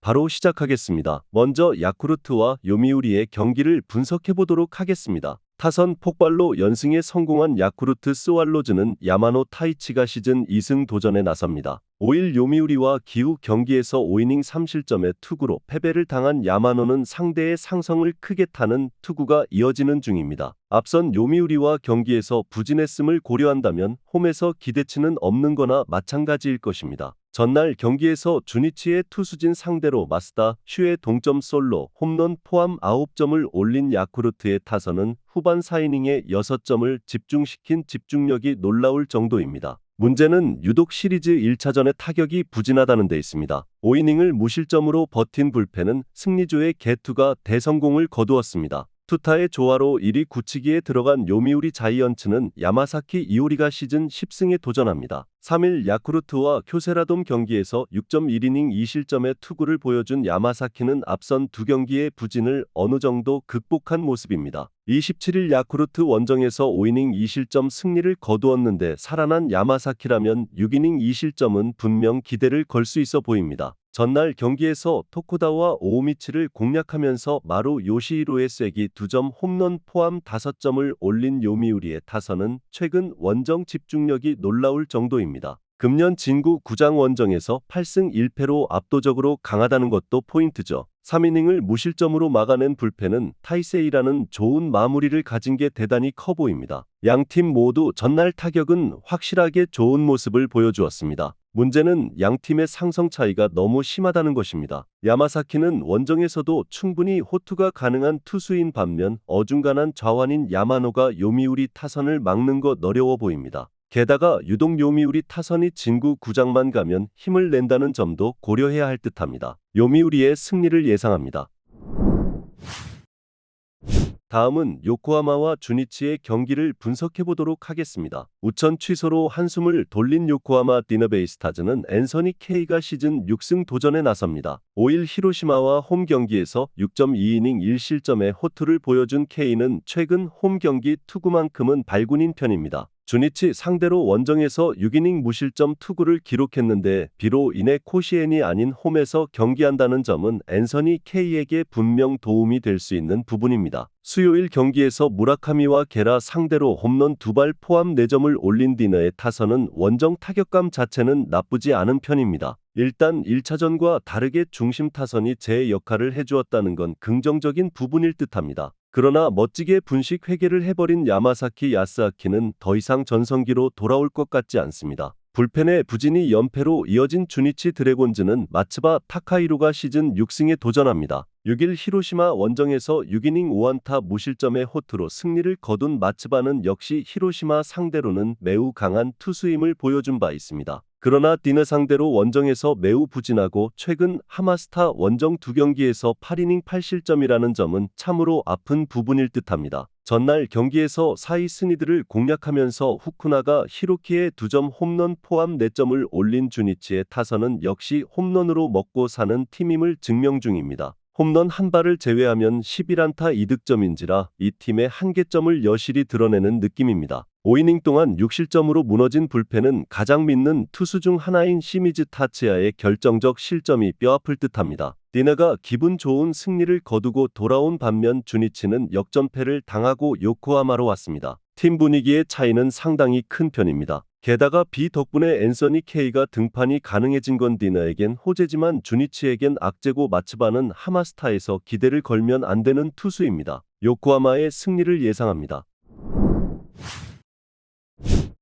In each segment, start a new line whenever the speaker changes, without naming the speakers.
바로 시작하겠습니다. 먼저 야쿠르트와 요미우리의 경기를 분석해 보도록 하겠습니다. 타선 폭발로 연승에 성공한 야쿠르트 스왈로즈는 야마노 타이치가 시즌 2승 도전에 나섭니다. 5일 요미우리와 기후 경기에서 5이닝 3실점의 투구로 패배를 당한 야마노는 상대의 상성을 크게 타는 투구가 이어지는 중입니다. 앞선 요미우리와 경기에서 부진했음을 고려한다면 홈에서 기대치는 없는 거나 마찬가지일 것입니다. 전날 경기에서 주니치의 투수진 상대로 마스다 슈의 동점 솔로 홈런 포함 9점을 올린 야쿠르트의 타선은 후반 4이닝에 6점을 집중시킨 집중력이 놀라울 정도입니다. 문제는 유독 시리즈 1차전의 타격이 부진하다는 데 있습니다. 5이닝을 무실점으로 버틴 불펜은 승리조의 개투가 대성공을 거두었습니다. 투타의 조화로 1위 굳히기에 들어간 요미우리 자이언츠는 야마사키 이오리가 시즌 10승에 도전합니다. 3일 야쿠르트와 쿄세라돔 경기에서 6.1이닝 2실점의 투구를 보여준 야마사키는 앞선 두 경기의 부진을 어느 정도 극복한 모습입니다. 27일 야쿠르트 원정에서 5이닝 2실점 승리를 거두었는데 살아난 야마사키라면 6이닝 2실점은 분명 기대를 걸 수 있어 보입니다. 전날 경기에서 토코다와 오우미치를 공략하면서 마루 요시히로의 쐐기 2점 홈런 포함 5점을 올린 요미우리의 타선은 최근 원정 집중력이 놀라울 정도입니다. 금년 진구 구장 원정에서 8승 1패로 압도적으로 강하다는 것도 포인트죠. 3이닝을 무실점으로 막아낸 불펜은 타이세이라는 좋은 마무리를 가진 게 대단히 커 보입니다. 양팀 모두 전날 타격은 확실하게 좋은 모습을 보여주었습니다. 문제는 양팀의 상성 차이가 너무 심하다는 것입니다. 야마사키는 원정에서도 충분히 호투가 가능한 투수인 반면 어중간한 좌완인 야마노가 요미우리 타선을 막는 것 어려워 보입니다. 게다가 유독 요미우리 타선이 진구 구장만 가면 힘을 낸다는 점도 고려해야 할 듯합니다. 요미우리의 승리를 예상합니다. 다음은 요코하마와 주니치의 경기를 분석해보도록 하겠습니다. 우천 취소로 한숨을 돌린 요코하마 디너베이스타즈는 앤서니 K가 시즌 6승 도전에 나섭니다. 5일 히로시마와 홈 경기에서 6.2이닝 1실점의 호투를 보여준 K는 최근 홈 경기 투구만큼은 발군인 편입니다. 주니치 상대로 원정에서 6이닝 무실점 투구를 기록했는데 비로 인해 코시엔이 아닌 홈에서 경기한다는 점은 앤서니 K에게 분명 도움이 될 수 있는 부분입니다. 수요일 경기에서 무라카미와 게라 상대로 홈런 2발 포함 4점을 올린 디너의 타선은 원정 타격감 자체는 나쁘지 않은 편입니다. 일단 1차전과 다르게 중심 타선이 제 역할을 해주었다는 건 긍정적인 부분일 듯합니다. 그러나 멋지게 분식 회개를 해버린 야마사키 야스아키는 더 이상 전성기로 돌아올 것 같지 않습니다. 불펜의 부진이 연패로 이어진 주니치 드래곤즈는 마츠바 타카히로가 시즌 6승에 도전합니다. 6일 히로시마 원정에서 6이닝 5안타 무실점의 호투로 승리를 거둔 마츠바는 역시 히로시마 상대로는 매우 강한 투수임을 보여준 바 있습니다. 그러나 디너 상대로 원정에서 매우 부진하고 최근 하마스타 원정 2경기에서 8이닝 8실점이라는 점은 참으로 아픈 부분일 듯합니다. 전날 경기에서 4위 순위들을 공략하면서 후쿠나가 히로키의 2점 홈런 포함 4점을 올린 주니치의 타선은 역시 홈런으로 먹고 사는 팀임을 증명 중입니다. 홈런 한 발을 제외하면 11안타 2득점인지라 이 팀의 한계점을 여실히 드러내는 느낌입니다. 5이닝 동안 6실점으로 무너진 불펜은 가장 믿는 투수 중 하나인 시미즈 타츠야의 결정적 실점이 뼈아플 듯합니다. 디너가 기분 좋은 승리를 거두고 돌아온 반면 주니치는 역전패를 당하고 요코하마로 왔습니다. 팀 분위기의 차이는 상당히 큰 편입니다. 게다가 비 덕분에 앤서니 K가 등판이 가능해진 건 디너에겐 호재지만 주니치에겐 악재고 마츠바는 하마스타에서 기대를 걸면 안 되는 투수입니다. 요코하마의 승리를 예상합니다.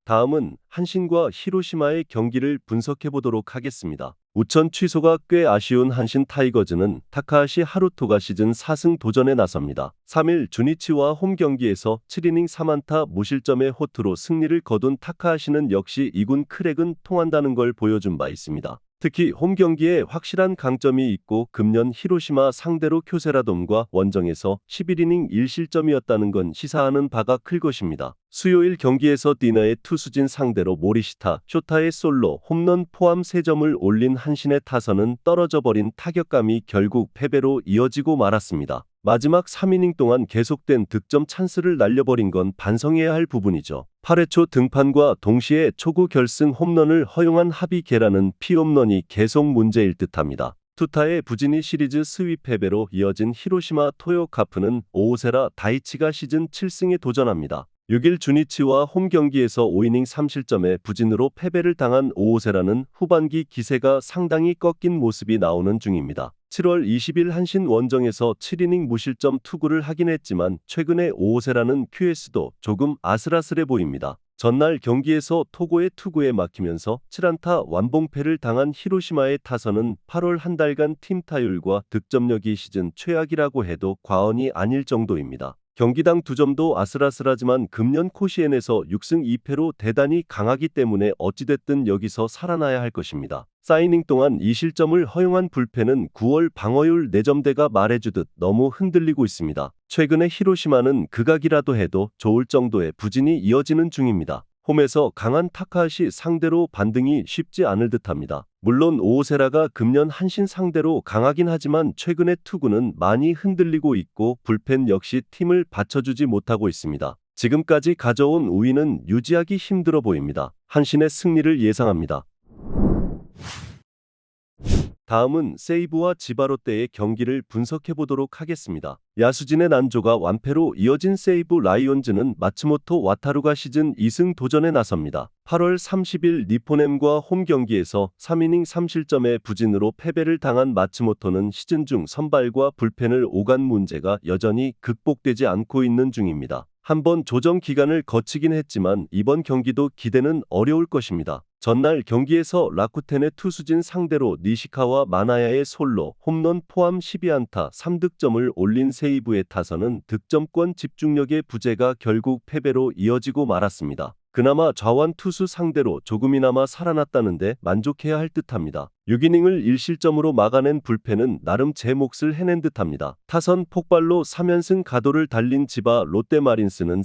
다음은 한신과 히로시마의 경기를 분석해보도록 하겠습니다. 우천 취소가 꽤 아쉬운 한신 타이거즈는 타카하시 하루토가 시즌 4승 도전에 나섭니다. 3일 주니치와 홈 경기에서 7이닝 3안타 무실점의 호투로 승리를 거둔 타카하시는 역시 2군 크랙은 통한다는 걸 보여준 바 있습니다. 특히 홈 경기에 확실한 강점이 있고 금년 히로시마 상대로 쿄세라돔과 원정에서 11이닝 1실점이었다는 건 시사하는 바가 클 것입니다. 수요일 경기에서 디너의 투수진 상대로 모리시타, 쇼타의 솔로, 홈런 포함 3점을 올린 한신의 타선은 떨어져버린 타격감이 결국 패배로 이어지고 말았습니다. 마지막 3이닝 동안 계속된 득점 찬스를 날려버린 건 반성해야 할 부분이죠. 8회 초 등판과 동시에 초구 결승 홈런을 허용한 하비 게라는 피홈런이 계속 문제일 듯합니다. 투타의 부진이 시리즈 스윕 패배로 이어진 히로시마 토요카프는 오오세라 다이치가 시즌 7승에 도전합니다. 6일 주니치와 홈 경기에서 5이닝 3실점의 부진으로 패배를 당한 오오세라는 후반기 기세가 상당히 꺾인 모습이 나오는 중입니다. 7월 20일 한신 원정에서 7이닝 무실점 투구를 하긴 했지만 최근에 오오세라는 QS도 조금 아슬아슬해 보입니다. 전날 경기에서 토고의 투구에 막히면서 7안타 완봉패를 당한 히로시마의 타선은 8월 한 달간 팀 타율과 득점력이 시즌 최악이라고 해도 과언이 아닐 정도입니다. 경기당 2점도 아슬아슬하지만 금년 코시엔에서 6승 2패로 대단히 강하기 때문에 어찌됐든 여기서 살아나야 할 것입니다. 4이닝 동안 2실점을 허용한 불펜은 9월 방어율 4점대가 말해주듯 너무 흔들리고 있습니다. 최근에 히로시마는 극악이라도 해도 좋을 정도의 부진이 이어지는 중입니다. 홈에서 강한 타카하시 상대로 반등이 쉽지 않을 듯합니다. 물론 오오세라가 금년 한신 상대로 강하긴 하지만 최근의 투구는 많이 흔들리고 있고 불펜 역시 팀을 받쳐주지 못하고 있습니다. 지금까지 가져온 우위는 유지하기 힘들어 보입니다. 한신의 승리를 예상합니다. 다음은 세이브와 지바롯데의 경기를 분석해보도록 하겠습니다. 야수진의 난조가 완패로 이어진 세이브 라이온즈는 마츠모토 와타루가 시즌 2승 도전에 나섭니다. 8월 30일 니포넴과 홈 경기에서 3이닝 3실점의 부진으로 패배를 당한 마츠모토는 시즌 중 선발과 불펜을 오간 문제가 여전히 극복되지 않고 있는 중입니다. 한번 조정 기간을 거치긴 했지만 이번 경기도 기대는 어려울 것입니다. 전날 경기에서 라쿠텐의 투수진 상대로 니시카와 마나야의 솔로, 홈런 포함 12안타 3득점을 올린 세이브의 타선은 득점권 집중력의 부재가 결국 패배로 이어지고 말았습니다. 그나마 좌완 투수 상대로 조금이나마 살아났다는데 만족해야 할 듯합니다. 6이닝을 1실점으로 막아낸 불펜은 나름 제 몫을 해낸 듯합니다. 타선 폭발로 3연승 가도를 달린 지바 롯데마린스는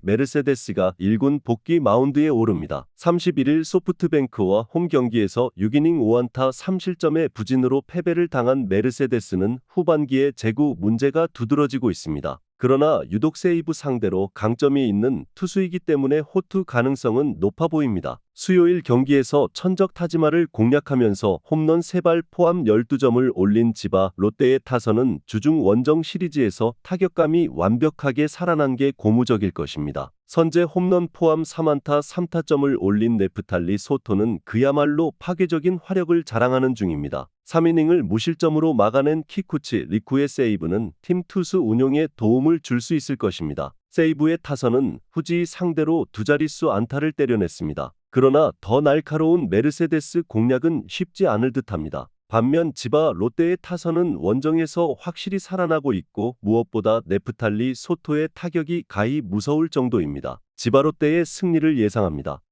메르세데스가 1군 복귀 마운드에 오릅니다. 31일 소프트뱅크와 홈 경기에서 6이닝 5안타 3실점의 부진으로 패배를 당한 메르세데스는 후반기에 제구 문제가 두드러지고 있습니다. 그러나 유독 세이브 상대로 강점이 있는 투수이기 때문에 호투 가능성은 높아 보입니다. 수요일 경기에서 천적 타지마를 공략하면서 홈런 3발 포함 12점을 올린 지바 롯데의 타선은 주중 원정 시리즈에서 타격감이 완벽하게 살아난 게 고무적일 것입니다. 선제 홈런 포함 3안타 3타점을 올린 네프탈리 소토는 그야말로 파괴적인 화력을 자랑하는 중입니다. 3이닝을 무실점으로 막아낸 키쿠치 리쿠의 세이브는 팀 투수 운용에 도움을 줄 수 있을 것입니다. 세이브의 타선은 후지 상대로 두 자릿수 안타를 때려냈습니다. 그러나 더 날카로운 메르세데스 공략은 쉽지 않을 듯합니다. 반면 지바 롯데의 타선은 원정에서 확실히 살아나고 있고 무엇보다 네프탈리 소토의 타격이 가히 무서울 정도입니다. 지바 롯데의 승리를 예상합니다.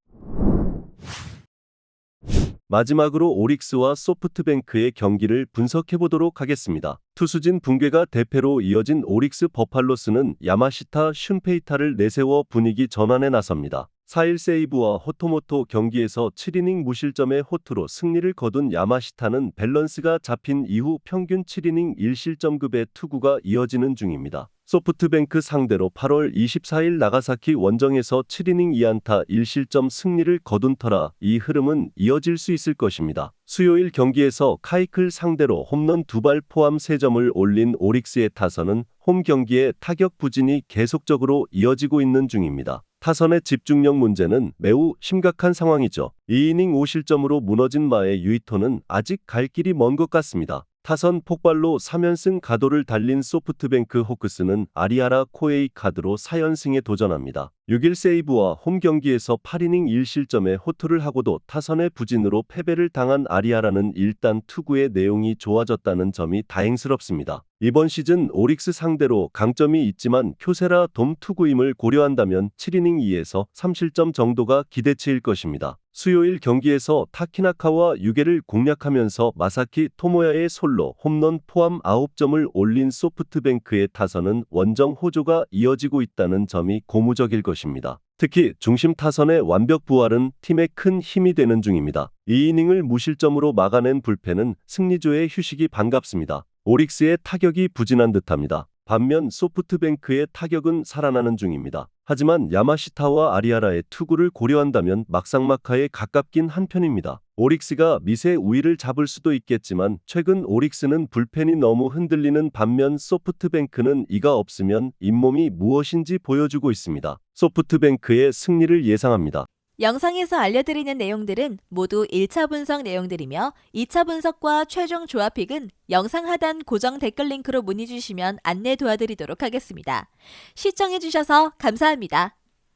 마지막으로 오릭스와 소프트뱅크의 경기를 분석해보도록 하겠습니다. 투수진 붕괴가 대패로 이어진 오릭스 버팔로스는 야마시타 슌페이타를 내세워 분위기 전환에 나섭니다. 4일 세이브와 호토모토 경기에서 7이닝 무실점의 호투로 승리를 거둔 야마시타는 밸런스가 잡힌 이후 평균 7이닝 1실점급의 투구가 이어지는 중입니다. 소프트뱅크 상대로 8월 24일 나가사키 원정에서 7이닝 2안타 1실점 승리를 거둔 터라 이 흐름은 이어질 수 있을 것입니다. 수요일 경기에서 카이클 상대로 홈런 2발 포함 3점을 올린 오릭스의 타선은 홈 경기에 타격 부진이 계속적으로 이어지고 있는 중입니다. 타선의 집중력 문제는 매우 심각한 상황이죠. 2이닝 5실점으로 무너진 마의 유이토는 아직 갈 길이 먼 것 같습니다. 타선 폭발로 3연승 가도를 달린 소프트뱅크 호크스는 아리아라 코에이 카드로 4연승에 도전합니다. 6일 세이브와 홈 경기에서 8이닝 1실점의 호투를 하고도 타선의 부진으로 패배를 당한 아리아라는 일단 투구의 내용이 좋아졌다는 점이 다행스럽습니다. 이번 시즌 오릭스 상대로 강점이 있지만 쿄세라 돔 투구임을 고려한다면 7이닝 2에서 3실점 정도가 기대치일 것입니다. 수요일 경기에서 타키나카와 유게를 공략하면서 마사키 토모야의 솔로 홈런 포함 9점을 올린 소프트뱅크의 타선은 원정 호조가 이어지고 있다는 점이 고무적일 것입니다. 특히 중심 타선의 완벽 부활은 팀에 큰 힘이 되는 중입니다. 2이닝을 무실점으로 막아낸 불펜은 승리조의 휴식이 반갑습니다. 오릭스의 타격이 부진한 듯합니다. 반면 소프트뱅크의 타격은 살아나는 중입니다. 하지만 야마시타와 아리아라의 투구를 고려한다면 막상막하에 가깝긴 한 편입니다. 오릭스가 미세 우위를 잡을 수도 있겠지만 최근 오릭스는 불펜이 너무 흔들리는 반면 소프트뱅크는 이가 없으면 잇몸이 무엇인지 보여주고 있습니다. 소프트뱅크의 승리를 예상합니다.
영상에서 알려드리는 내용들은 모두 1차 분석 내용들이며 2차 분석과 최종 조합픽은 영상 하단 고정 댓글 링크로 문의 주시면 안내 도와드리도록 하겠습니다. 시청해주셔서 감사합니다.